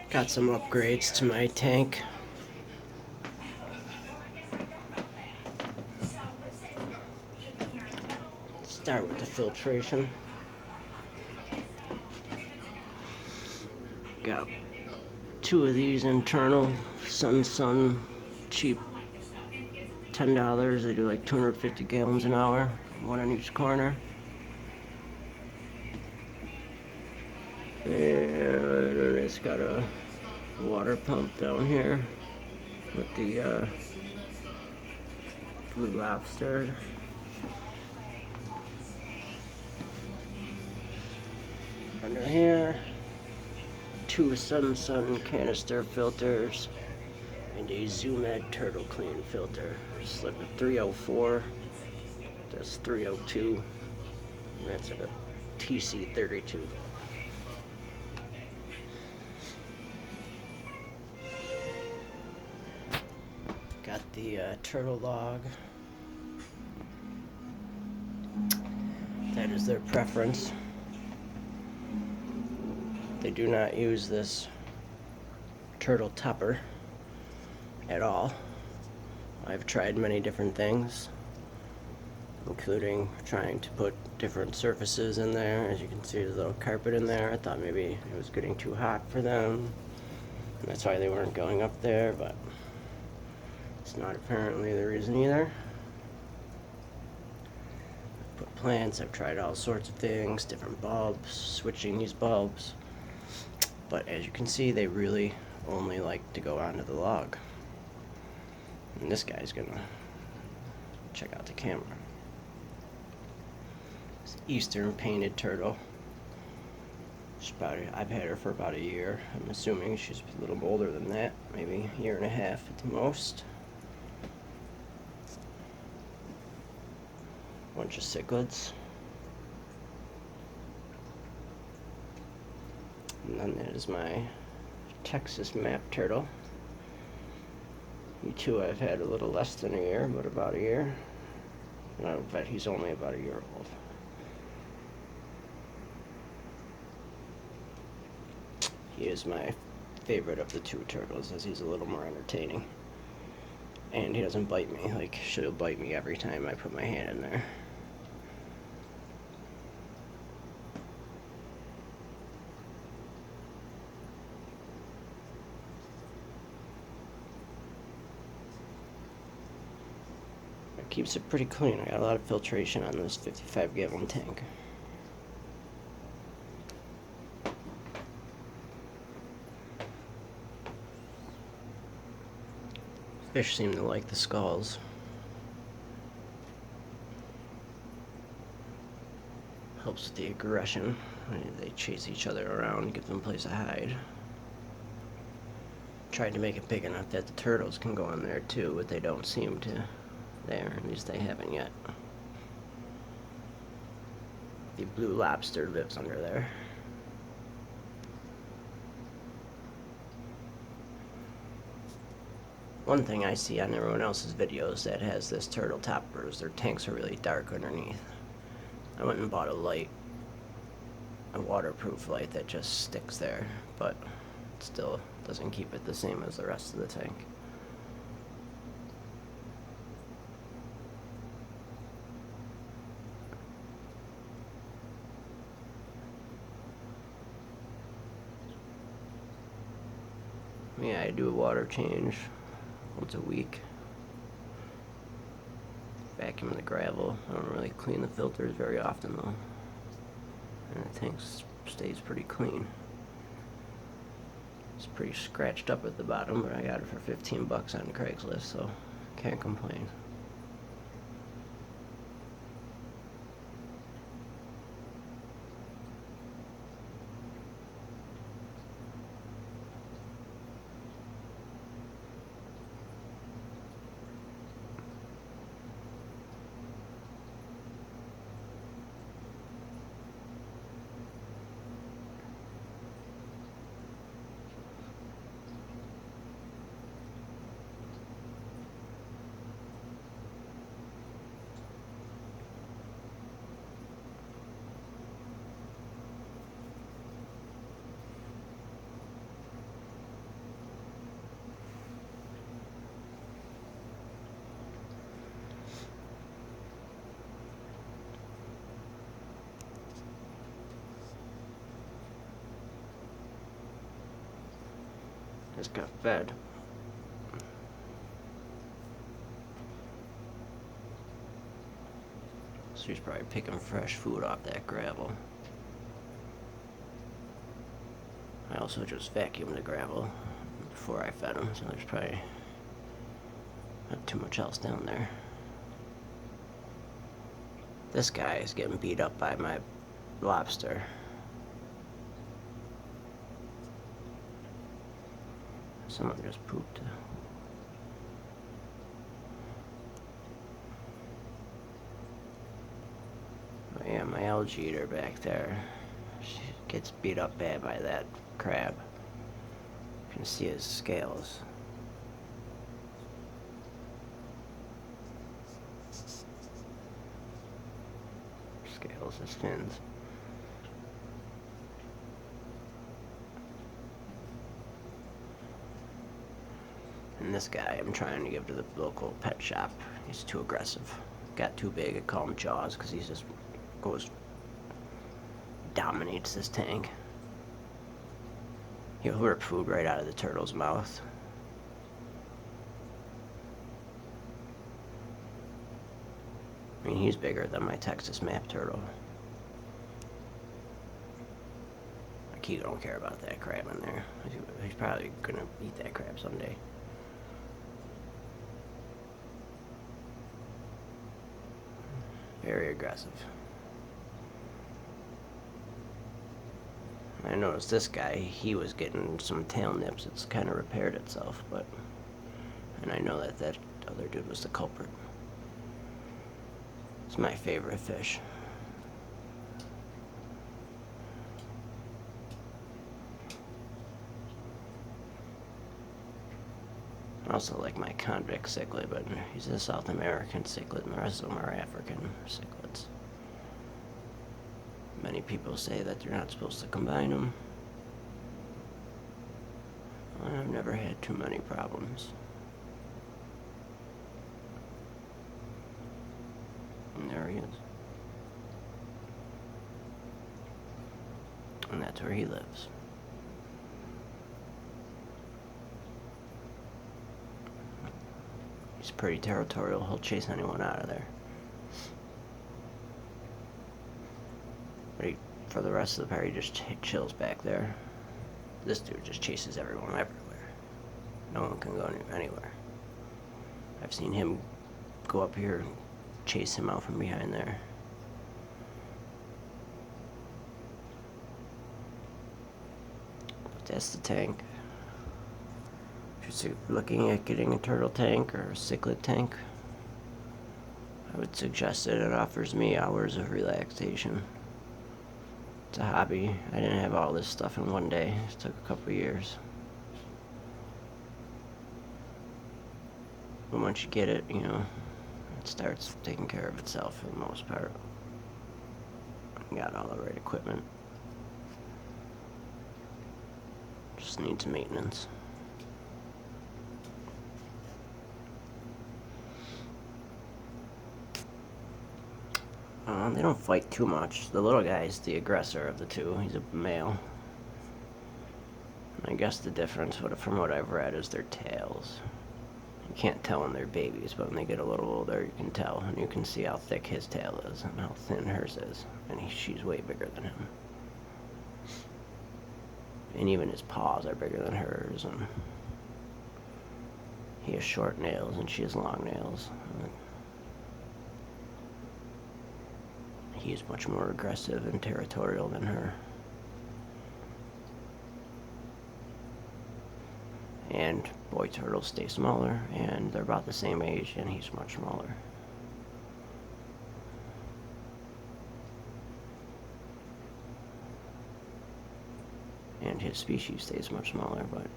Got some upgrades to my tank. Start with the filtration. Got 2 of these internal Sun cheap, $10. They do like 250 gallons an hour, one in each corner. And it's got a water pump down here with the Blue Lobster. Under here, 2 Sun canister filters and a Zoomed Turtle Clean filter. Slip a 304, that's 302, and that's a TC32. Got the turtle log. That is their preference. They do not use this turtle topper at all. I've tried many different things, including trying to put different surfaces in there. As you can see, there's a little carpet in there. I thought maybe it was getting too hot for them, and that's why they weren't going up there, but it's not apparently the reason either. I've put plants, I've tried all sorts of things, different bulbs, switching these bulbs, but as you can see, they really only like to go onto the log. And this guy's gonna check out the camera. It's Eastern painted turtle. I've had her for about a year. I'm assuming she's a little older than that, maybe a year and a half at the most. Bunch of cichlids. And then there's my Texas map turtle. You two I've had a little less than a year, but about a year. And I bet he's only about a year old. He is my favorite of the 2 turtles, as he's a little more entertaining. And he doesn't bite me, like she'll bite me every time I put my hand in there. It keeps it pretty clean. I got a lot of filtration on this 55-gallon tank. Fish seem to like the skulls. Helps with the aggression. They chase each other around, give them a place to hide. Tried to make it big enough that the turtles can go in there too, but they don't seem to there. At least they haven't yet. The Blue Lobster lives under there. One thing I see on everyone else's videos that has this turtle topper is their tanks are really dark underneath. I went and bought a light, a waterproof light that just sticks there, but it still doesn't keep it the same as the rest of the tank. Yeah, I do a water change once a week. Vacuum the gravel. I don't really clean the filters very often though. And the tank stays pretty clean. It's pretty scratched up at the bottom, but I got it for 15 bucks on Craigslist, so can't complain. just got fed. So he's probably picking fresh food off that gravel. I also just vacuumed the gravel before I fed him, so there's probably not too much else down there. This guy is getting beat up by my lobster. Someone just pooped. Oh yeah, my algae eater back there. She gets beat up bad by that crab. You can see his scales. Scales, his fins. And this guy I'm trying to give to the local pet shop. He's too aggressive. Got too big. I call him Jaws because he just dominates this tank. He'll rip food right out of the turtle's mouth. I mean, he's bigger than my Texas map turtle. He don't care about that crab in there. He's probably gonna eat that crab someday. Very aggressive. I noticed this guy, he was getting some tail nips. It's kind of repaired itself, but... And I know that that other dude was the culprit. It's my favorite fish. I also like my convict cichlid, but he's a South American cichlid, and the rest of them are African cichlids. Many people say that you're not supposed to combine them. I've never had too many problems. And there he is. And that's where he lives. He's pretty territorial. He'll chase anyone out of there. But for the rest of the pair, he just chills back there. This dude just chases everyone everywhere. No one can go anywhere. I've seen him go up here and chase him out from behind there. But that's the tank. If you're looking at getting a turtle tank or a cichlid tank, I would suggest that it offers me hours of relaxation. It's a hobby. I didn't have all this stuff in one day. It took a couple years. But once you get it, you know, it starts taking care of itself for the most part. Got all the right equipment. Just needs maintenance. They don't fight too much. The little guy is the aggressor of the two. He's a male. I guess the difference, from what I've read, is their tails. You can't tell when they're babies, but when they get a little older, you can tell. And you can see how thick his tail is and how thin hers is. And she's way bigger than him. And even his paws are bigger than hers. And he has short nails and she has long nails. He is much more aggressive and territorial than her. And boy turtles stay smaller, and they're about the same age, and he's much smaller. And his species stays much smaller, but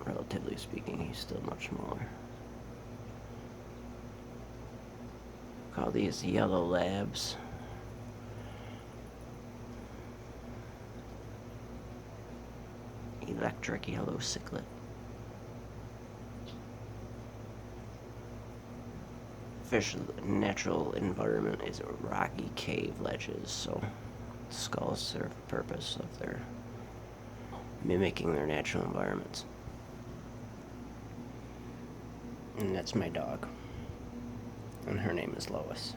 relatively speaking, he's still much smaller. Call these yellow labs. Electric yellow cichlid. Fish natural environment is rocky cave ledges, so skulls serve the purpose of their mimicking their natural environments. And that's my dog. And her name is Lois.